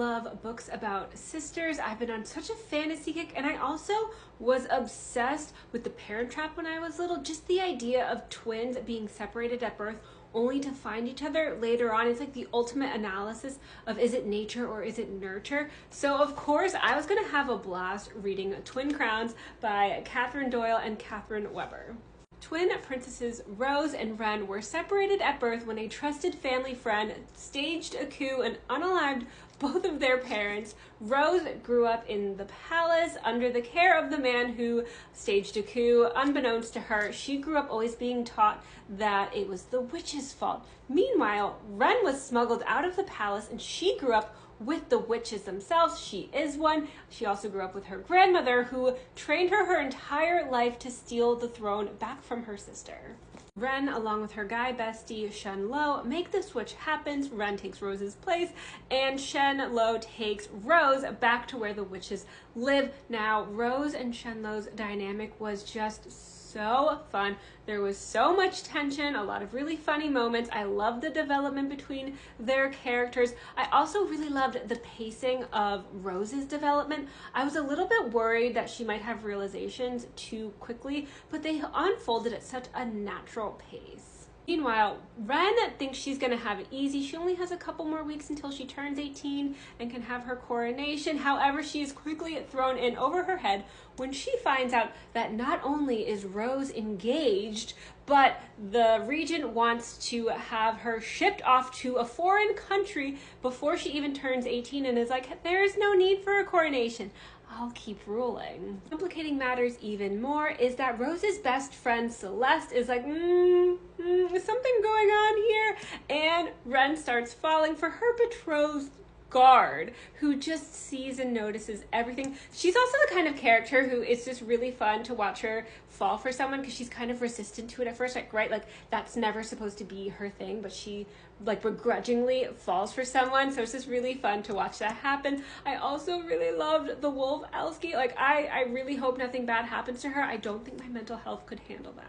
love books about sisters. I've been on such a fantasy kick, and I also was obsessed with The Parent Trap when I was little. Just the idea of twins being separated at birth only to find each other later on. It's like the ultimate analysis of, is it nature or is it nurture? So of course I was gonna have a blast reading Twin Crowns by Catherine Doyle and Catherine Weber. Twin princesses Rose and Wren were separated at birth when a trusted family friend staged a coup and unalived both of their parents. Rose grew up in the palace under the care of the man who staged a coup. Unbeknownst to her, she grew up always being taught that it was the witch's fault. Meanwhile, Wren was smuggled out of the palace and she grew up with the witches themselves. She is one. She also grew up with her grandmother, who trained her entire life to steal the throne back from her sister. Wren, along with her guy bestie Shen Lo, make the switch happen. Wren takes Rose's place, and Shen Lo takes Rose back to where the witches live. Now, Rose and Shen Lo's dynamic was just so fun. There was so much tension, a lot of really funny moments. I loved the development between their characters. I also really loved the pacing of Rose's development. I was a little bit worried that she might have realizations too quickly, but they unfolded at such a natural pace. Meanwhile, Wren thinks she's gonna have it easy. She only has a couple more weeks until she turns 18 and can have her coronation. However, she is quickly thrown in over her head when she finds out that not only is Rose engaged, but the regent wants to have her shipped off to a foreign country before she even turns 18 and is like, there's no need for a coronation. I'll keep ruling. Complicating matters even more is that Rose's best friend Celeste is like, is something going on here? And Wren starts falling for her betrothed guard, who just sees and notices everything. She's also the kind of character who it's just really fun to watch her fall for someone, because she's kind of resistant to it at first, like, right? Like, that's never supposed to be her thing, but she like begrudgingly falls for someone. So it's just really fun to watch that happen. I also really loved the wolf Elski. Like, I really hope nothing bad happens to her. I don't think my mental health could handle that.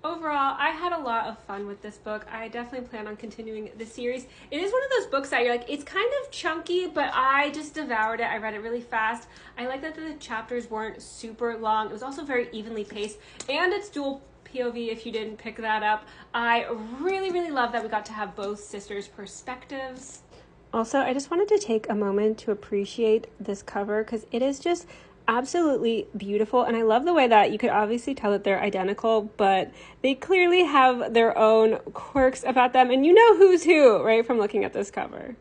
Overall, I had a lot of fun with this book. I definitely plan on continuing the series. It is one of those books that you're like, it's kind of chunky, but I just devoured it. I read it really fast. I like that the chapters weren't super long. It was also very evenly paced, and it's dual POV if you didn't pick that up. I really love that we got to have both sisters' perspectives. Also, I just wanted to take a moment to appreciate this cover, because it is just absolutely beautiful, and I love the way that you could obviously tell that they're identical, but they clearly have their own quirks about them, and you know who's who, right, from looking at this cover.